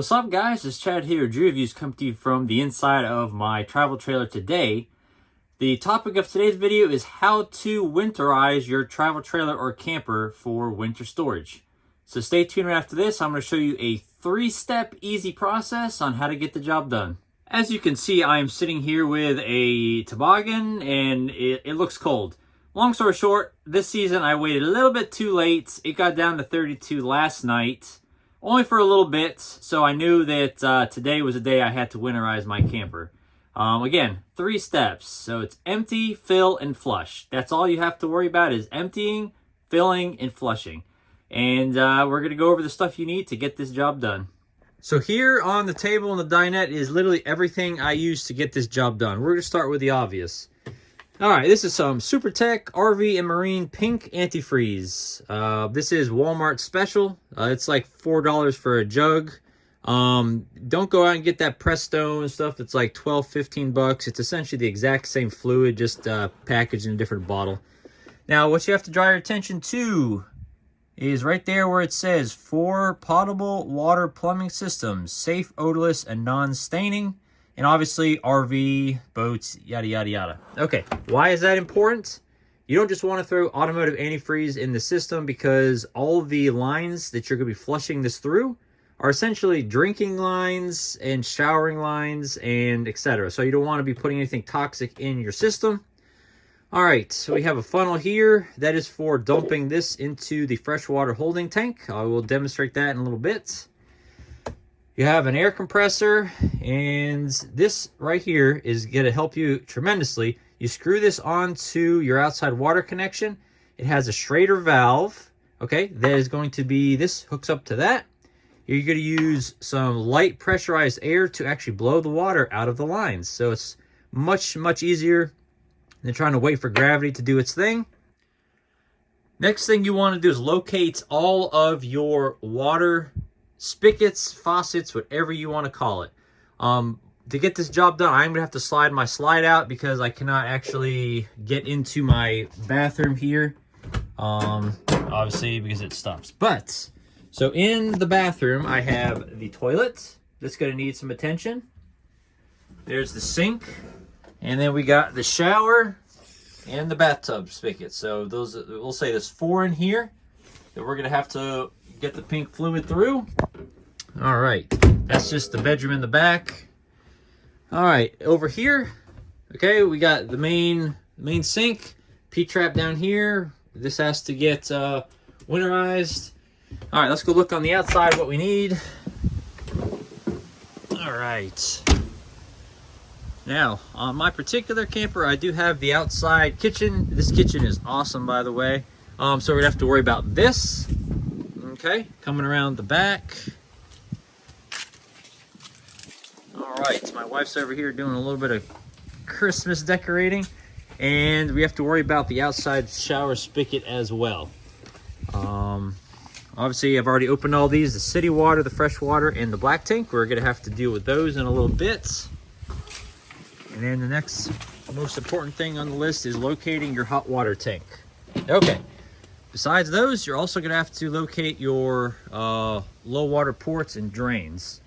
What's up guys, it's Chad here. Drew Reviews come to you from the inside of my travel trailer today. The topic of today's video is how to winterize your travel trailer or camper for winter storage. So stay tuned right after this. I'm going to show you a 3-step easy process on how to get the job done. As you can see, I am sitting here with a toboggan and it looks cold. Long story short, this season I waited a little bit too late. It got down to 32 last night. Only for a little bit, so I knew that today was the day I had to winterize my camper. Again, 3 steps. So it's empty, fill, and flush. That's all you have to worry about is emptying, filling, and flushing. And we're going to go over the stuff you need to get this job done. So here on the table in the dinette is literally everything I use to get this job done. We're going to start with the obvious. All right, this is some SuperTech RV and Marine Pink Antifreeze. This is Walmart special. It's like $4 for a jug. Don't go out and get that Presto and stuff. It's like 12, 15 bucks. It's essentially the exact same fluid, just packaged in a different bottle. Now, what you have to draw your attention to is right there where it says 4 potable water plumbing systems, safe, odorless, and non-staining. And obviously, RV, boats, yada, yada, yada. Okay, why is that important? You don't just want to throw automotive antifreeze in the system because all the lines that you're going to be flushing this through are essentially drinking lines and showering lines and etc. So you don't want to be putting anything toxic in your system. All right, so we have a funnel here. That is for dumping this into the freshwater holding tank. I will demonstrate that in a little bit. You have an air compressor, and this right here is going to help you tremendously. You screw this onto your outside water connection. It has a Schrader valve, okay? That is going to be, this hooks up to that. You're going to use some light pressurized air to actually blow the water out of the lines. So it's much, much easier than trying to wait for gravity to do its thing. Next thing you want to do is locate all of your water spigots, faucets, whatever you want to call it. To get this job done, I'm gonna have to slide my slide out because I cannot actually get into my bathroom here, obviously because it stops. But so in the bathroom I have the toilet that's going to need some attention. There's the sink, and then we got the shower and the bathtub spigot. So those, we'll say there's 4 in here that we're gonna have to get the pink fluid through. All right, that's just the bedroom in the back. All right, over here, okay, we got the main sink, P-trap down here. This has to get winterized. All right, let's go look on the outside what we need. All right. Now, on my particular camper, I do have the outside kitchen. This kitchen is awesome, by the way. So we're gonna have to worry about this. Okay, coming around the back. All right, my wife's over here doing a little bit of Christmas decorating, and we have to worry about the outside shower spigot as well. Obviously, I've already opened all these, the city water, the fresh water, and the black tank. We're gonna have to deal with those in a little bit. And then the next most important thing on the list is locating your hot water tank. Okay. Besides those, you're also going to have to locate your low water ports and drains.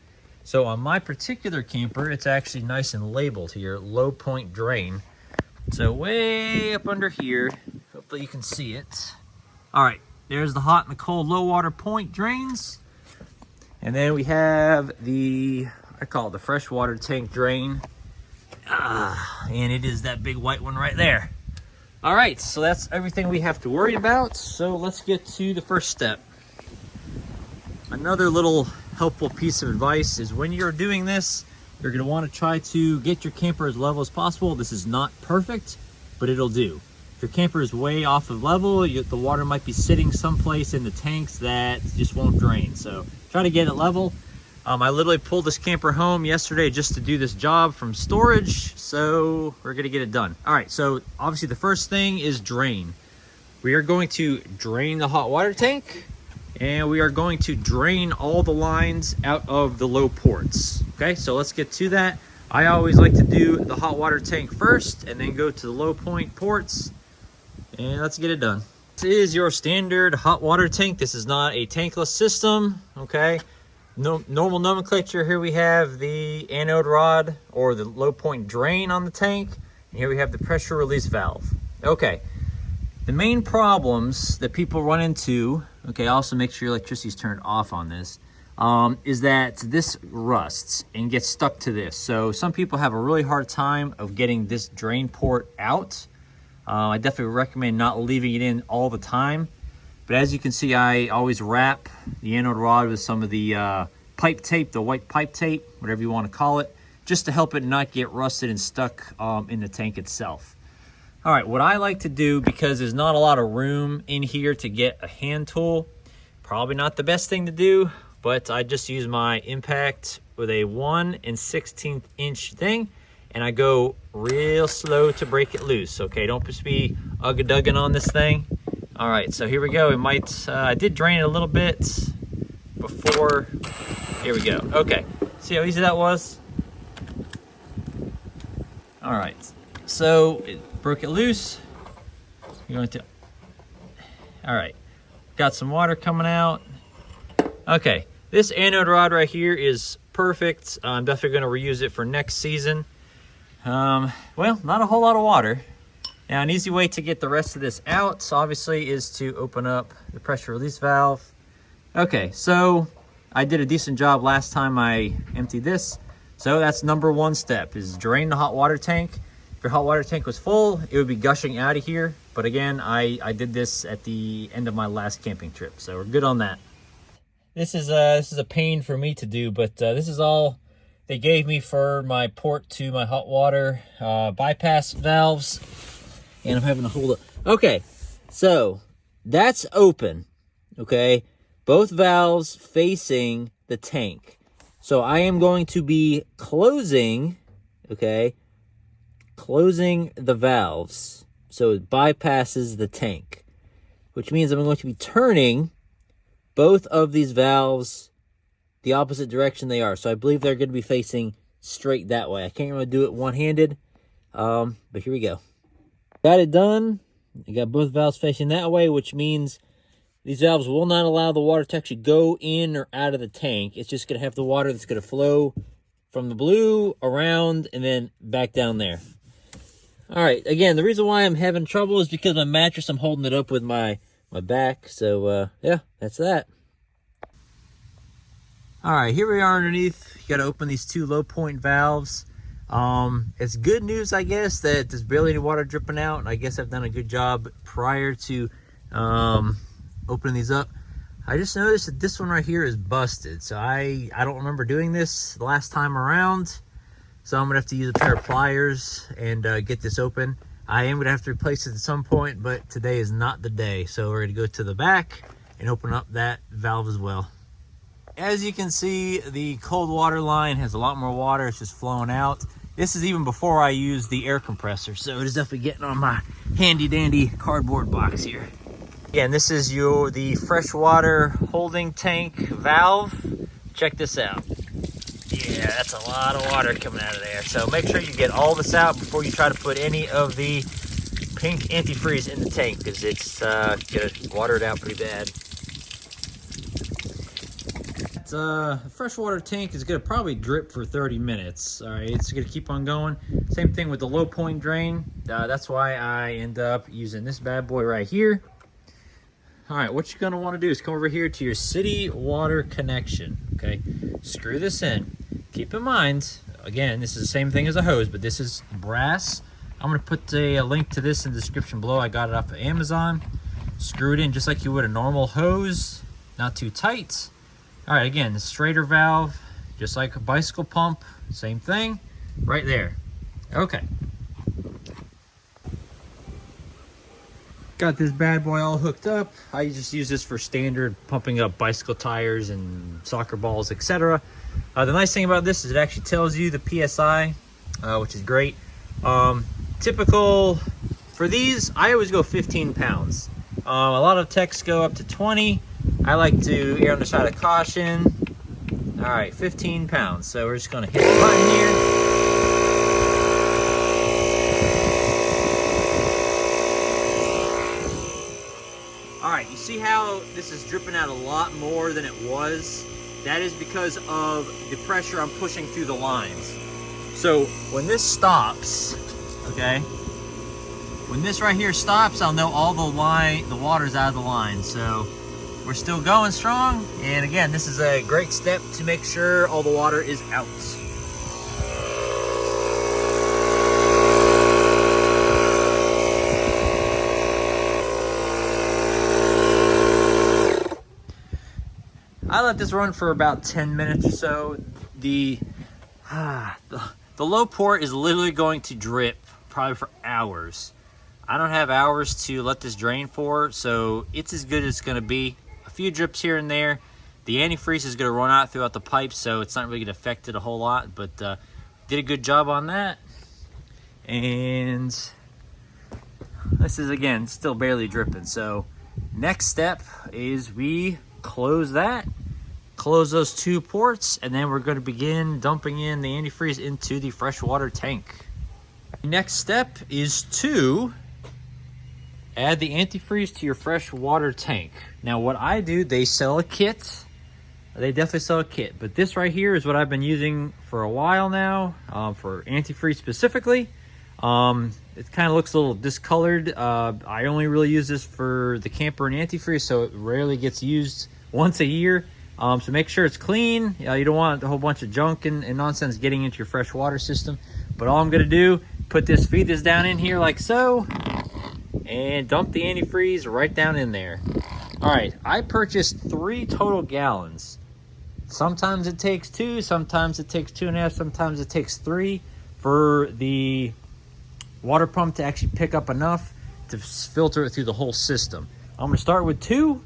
So on my particular camper, it's actually nice and labeled here, low point drain. So way up under here, hopefully you can see it. All right, there's the hot and the cold low water point drains. And then we have the, I call it the freshwater tank drain. And it is that big white one right there. All right, so that's everything we have to worry about. So let's get to the first step. Another little helpful piece of advice is when you're doing this, you're gonna wanna try to get your camper as level as possible. This is not perfect, but it'll do. If your camper is way off of level, the water might be sitting someplace in the tanks that just won't drain. So try to get it level. I literally pulled this camper home yesterday just to do this job from storage, so we're gonna get it done. All right, so obviously the first thing is drain. We are going to drain the hot water tank, and we are going to drain all the lines out of the low ports. Okay, so let's get to that. I always like to do the hot water tank first and then go to the low point ports, and let's get it done. This is your standard hot water tank. This is not a tankless system, okay? normal nomenclature, here we have the anode rod or the low point drain on the tank. And here we have the pressure release valve. Okay, the main problems that people run into, okay, also make sure your electricity's turned off on this, is that this rusts and gets stuck to this. So some people have a really hard time of getting this drain port out. I definitely recommend not leaving it in all the time. But as you can see, I always wrap the anode rod with some of the pipe tape, the white pipe tape, whatever you want to call it, just to help it not get rusted and stuck in the tank itself. All right, what I like to do, because there's not a lot of room in here to get a hand tool, probably not the best thing to do, but I just use my impact with a 1 1/16 inch thing, and I go real slow to break it loose. Okay, don't just be ugga-dugging on this thing. All right, so here we go. It might, I did drain it a little bit before. Here we go. Okay, see how easy that was? All right, so it broke it loose. You're going to, all right, got some water coming out. Okay, this anode rod right here is perfect. I'm definitely gonna reuse it for next season. Well, not a whole lot of water. Now, an easy way to get the rest of this out, obviously, is to open up the pressure release valve. Okay, so I did a decent job last time I emptied this. So that's number one step, is drain the hot water tank. If your hot water tank was full, it would be gushing out of here. But again, I did this at the end of my last camping trip, so we're good on that. This is a pain for me to do, but this is all they gave me for my port to my hot water bypass valves. And I'm having to hold it. Okay, so that's open, okay? Both valves facing the tank. So I am going to be closing, okay? Closing the valves so it bypasses the tank, which means I'm going to be turning both of these valves the opposite direction they are. So I believe they're going to be facing straight that way. I can't really do it one-handed, but here we go. Got it done. I got both valves facing that way, which means these valves will not allow the water to actually go in or out of the tank. It's just going to have the water that's going to flow from the blue around and then back down there. All right, again, the reason why I'm having trouble is because my mattress, I'm holding it up with my back. So, yeah, that's that. All right, here we are underneath. You got to open these two low point valves. It's good news, I guess, that there's barely any water dripping out, and I guess I've done a good job prior to opening these up. I just noticed that this one right here is busted, so I don't remember doing this the last time around, so I'm gonna have to use a pair of pliers and get this open. I am gonna have to replace it at some point, but today is not the day, so we're gonna go to the back and open up that valve as well. As you can see, the cold water line has a lot more water. It's just flowing out. This is even before I use the air compressor, so it is definitely getting on my handy dandy cardboard box here. Again, this is the freshwater holding tank valve. Check this out. Yeah, that's a lot of water coming out of there. So make sure you get all this out before you try to put any of the pink antifreeze in the tank, because it's gonna water it out pretty bad. Freshwater tank is gonna probably drip for 30 minutes. All right, it's gonna keep on going. Same thing with the low point drain. That's why I end up using this bad boy right here. All right, what you're gonna wanna do is come over here to your city water connection, okay? Screw this in. Keep in mind, again, this is the same thing as a hose, but this is brass. I'm gonna put a link to this in the description below. I got it off of Amazon. Screw it in just like you would a normal hose, not too tight. All right, again, the straighter valve, just like a bicycle pump, same thing, right there. Okay. Got this bad boy all hooked up. I just use this for standard pumping up bicycle tires and soccer balls, etc. The nice thing about this is it actually tells you the PSI, which is great. Typical for these, I always go 15 pounds. A lot of techs go up to 20. I like to err on the side of caution. All right, 15 pounds. So we're just gonna hit the button here. All right, you see how this is dripping out a lot more than it was? That is because of the pressure I'm pushing through the lines. So when this stops, okay, when this right here stops, I'll know all the water's out of the line. So we're still going strong. And again, this is a great step to make sure all the water is out. I let this run for about 10 minutes or so. The low port is literally going to drip probably for hours. I don't have hours to let this drain for, so it's as good as it's going to be. A few drips here and there. The antifreeze is going to run out throughout the pipe, so it's not really going to affect it a whole lot, but did a good job on that. And this is, again, still barely dripping. So next step is we close that, close those two ports, and then we're going to begin dumping in the antifreeze into the freshwater tank. Next step is to add the antifreeze to your freshwater tank. Now what I do, they sell a kit. They definitely sell a kit, but this right here is what I've been using for a while now, for antifreeze specifically. It kind of looks a little discolored. I only really use this for the camper and antifreeze, so it rarely gets used once a year. So make sure it's clean. You don't want a whole bunch of junk and nonsense getting into your fresh water system. But all I'm gonna do, feed this down in here like so, and dump the antifreeze right down in there. All right, I purchased 3 total gallons. Sometimes it takes 2, sometimes it takes 2.5, sometimes it takes 3 for the water pump to actually pick up enough to filter it through the whole system. I'm gonna start with 2,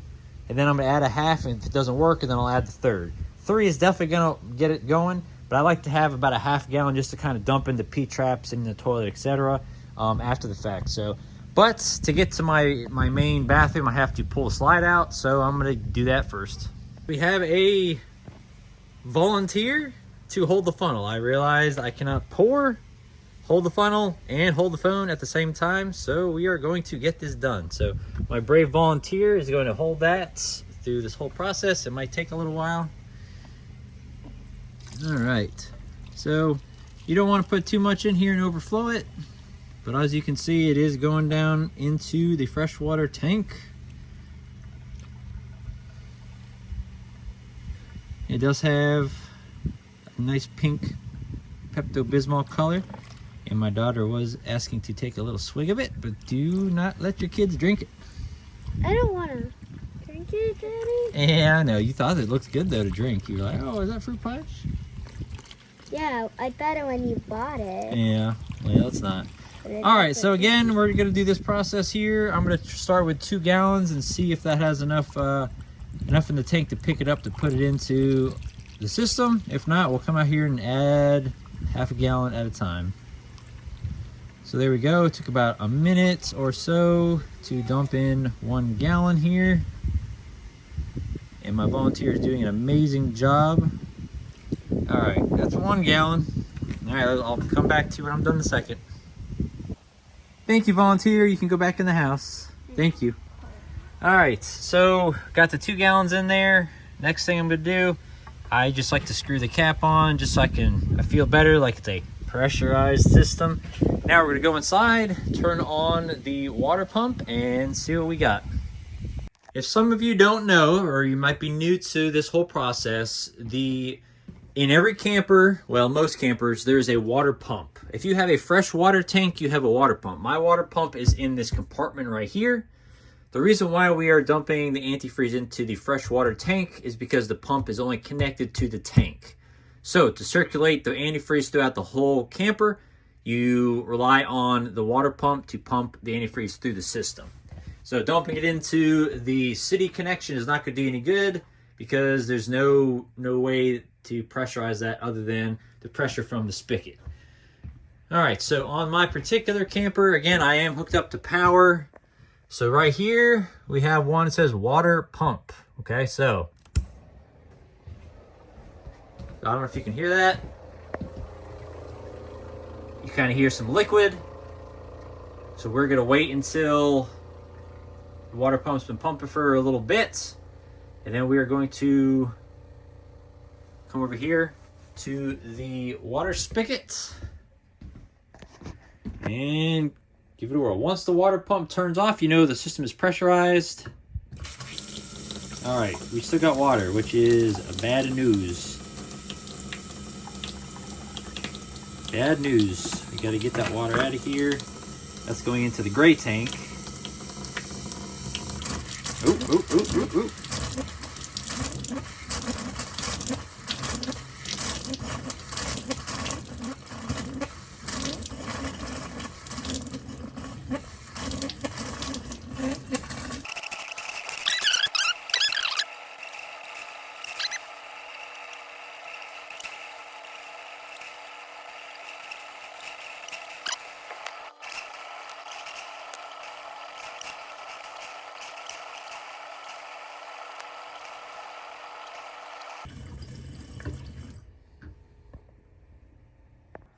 and then I'm gonna add a half, and if it doesn't work, and then I'll add the third. 3 is definitely gonna get it going, but I like to have about a half gallon just to kind of dump into P-traps in the toilet, etc. After the fact. So, but to get to my main bathroom, I have to pull the slide out, so I'm gonna do that first. We have a volunteer to hold the funnel. I realized I cannot pour, hold the funnel, and hold the phone at the same time, so we are going to get this done. So my brave volunteer is going to hold that through this whole process. It might take a little while. All right, so you don't want to put too much in here and overflow it, but as you can see, it is going down into the freshwater tank. It does have a nice pink Pepto-Bismol color, and my daughter was asking to take a little swig of it, but do not let your kids drink it. I don't want to drink it, Daddy. Yeah, I know. You thought it looked good, though, to drink. You were like, oh, is that fruit punch? Yeah, I thought it when you bought it. Yeah, well, it's not. All right, so again, we're going to do this process here. I'm going to start with 2 gallons and see if that has enough in the tank to pick it up to put it into the system. If not, we'll come out here and add half a gallon at a time. So there we go. It took about a minute or so to dump in 1 gallon here. And my volunteer is doing an amazing job. All right, that's 1 gallon. All right, I'll come back to you when I'm done in a second. Thank you, volunteer. You can go back in the house. Thank you. All right, so got the 2 gallons in there. Next thing I'm gonna do, I just like to screw the cap on just so I feel better, like it's a pressurized system. Now we're gonna go inside, turn on the water pump, and see what we got. If some of you don't know, or you might be new to this whole process, in every camper, well, most campers, there's a water pump. If you have a fresh water tank, you have a water pump. My water pump is in this compartment right here. The reason why we are dumping the antifreeze into the freshwater tank is because the pump is only connected to the tank. So to circulate the antifreeze throughout the whole camper, you rely on the water pump to pump the antifreeze through the system. So dumping it into the city connection is not going to do any good because there's no way to pressurize that other than the pressure from the spigot. All right, so on my particular camper, again, I am hooked up to power. So right here, we have one that says water pump. Okay, so I don't know if you can hear that. You kind of hear some liquid. So we're gonna wait until the water pump's been pumping for a little bit, and then we are going to come over here to the water spigot and give it a whirl. Once the water pump turns off, you know the system is pressurized. All right, we still got water, which is bad news. Bad news. We got to get that water out of here. That's going into the gray tank. Oop, oop, oop, oop, oop.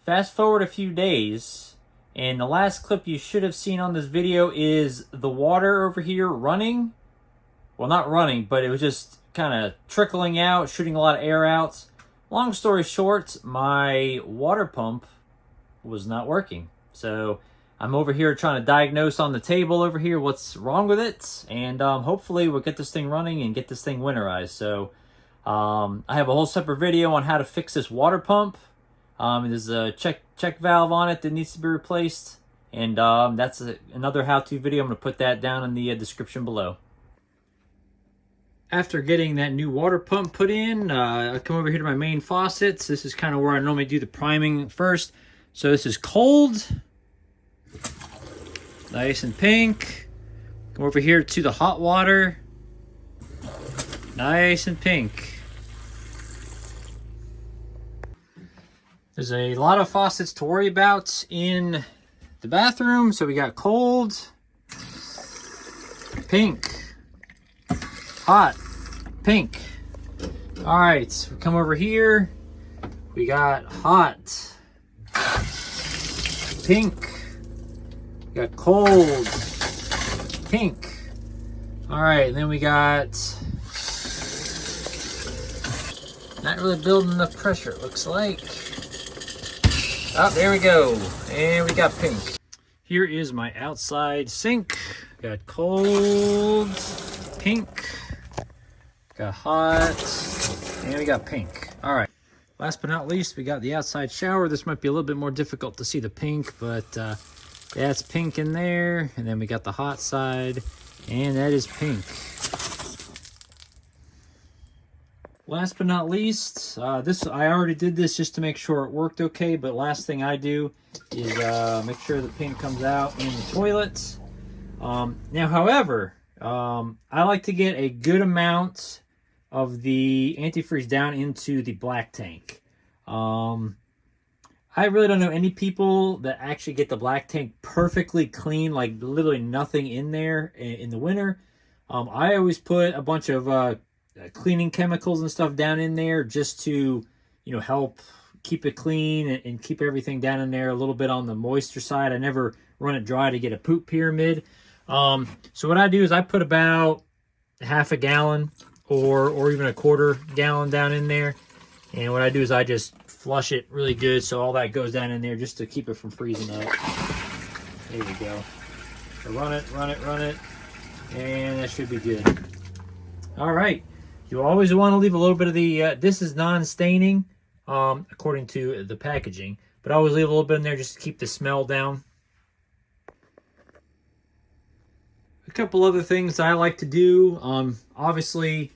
Fast forward a few days, and the last clip you should have seen on this video is the water over here running. Well, not running, but it was just kind of trickling out, shooting a lot of air out. Long story short, my water pump was not working. So I'm over here trying to diagnose on the table over here what's wrong with it, and hopefully we'll get this thing running and get this thing winterized. So I have a whole separate video on how to fix this water pump. There's a check valve on it that needs to be replaced, and that's another how-to video. I'm going to put that down in the description below. After getting that new water pump put in, I come over here to my main faucets. This is kind of where I normally do the priming first. So this is cold, nice and pink. Come over here to the hot water, nice and pink. There's a lot of faucets to worry about in the bathroom. So we got cold, pink, hot, pink. All right, we come over here. We got hot, pink. We got cold, pink. All right, and then we got not really building enough pressure, it looks like. Oh, there we go. And we got pink. Here is my outside sink. Got cold, pink, got hot, and we got pink. All right. Last but not least, we got the outside shower. This might be a little bit more difficult to see the pink, but yeah, it's pink in there. And then we got the hot side, and that is pink. Last but not least, I already did this just to make sure it worked okay, but last thing I do is make sure the pink comes out in the toilet. Now, however, I like to get a good amount of the antifreeze down into the black tank. I really don't know any people that actually get the black tank perfectly clean, like literally nothing in there in the winter. I always put a bunch of cleaning chemicals and stuff down in there just to, you know, help keep it clean and keep everything down in there a little bit on the moisture side. I never run it dry to get a poop pyramid. So what I do is I put about half a gallon or even a quarter gallon down in there. And what I do is I just flush it really good so all that goes down in there just to keep it from freezing up. There we go. So run it, and that should be good. All right. You always want to leave a little bit of the, this is non-staining, according to the packaging, but I always leave a little bit in there just to keep the smell down. A couple other things I like to do, obviously,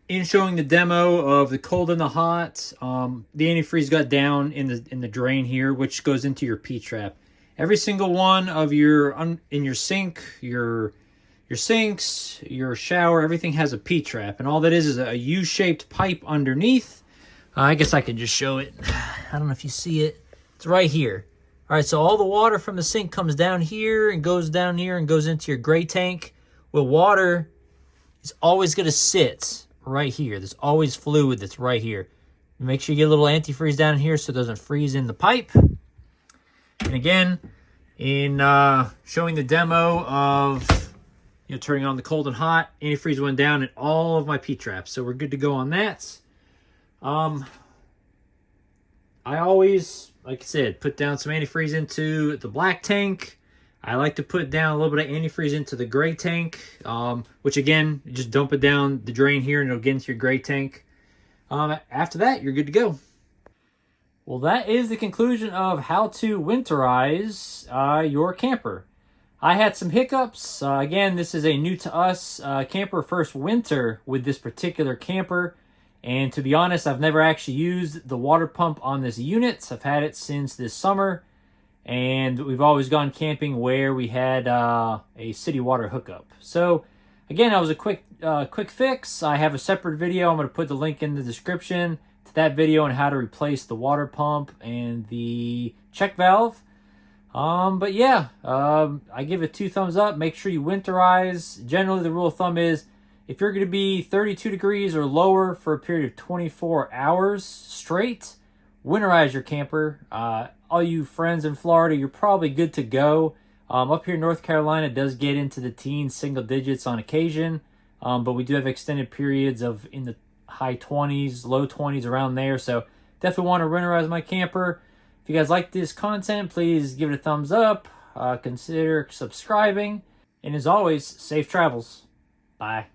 in showing the demo of the cold and the hot, the antifreeze got down in the drain here, which goes into your P-trap. Every single one of your, in your sink, your sinks, your shower, everything has a P-trap, and all that is a U-shaped pipe underneath. I guess I could just show it. I don't know if you see it. It's right here. All right, so all the water from the sink comes down here and goes down here and goes into your gray tank. Well, water is always going to sit right here. There's always fluid that's right here. Make sure you get a little antifreeze down here so it doesn't freeze in the pipe. And again, in showing the demo of turning on the cold and hot, antifreeze went down in all of my P-traps. So we're good to go on that. I always, like I said, put down some antifreeze into the black tank. I like to put down a little bit of antifreeze into the gray tank, which again, you just dump it down the drain here and it'll get into your gray tank. After that, you're good to go. Well, that is the conclusion of how to winterize your camper. I had some hiccups. Again, this is a new to us camper, first winter with this particular camper. And to be honest, I've never actually used the water pump on this unit. I've had it since this summer. And we've always gone camping where we had a city water hookup. So again, that was a quick fix. I have a separate video. I'm going to put the link in the description to that video on how to replace the water pump and the check valve. But yeah, I give it 2 thumbs up. Make sure you winterize. Generally, the rule of thumb is if you're going to be 32 degrees or lower for a period of 24 hours straight, winterize your camper. All you friends in Florida, you're probably good to go. Up here in North Carolina, it does get into the teens, single digits on occasion. But we do have extended periods of in the high 20s, low 20s, around there. So definitely want to winterize my camper. If you guys like this content, please give it a thumbs up. Consider subscribing. And as always, safe travels. Bye.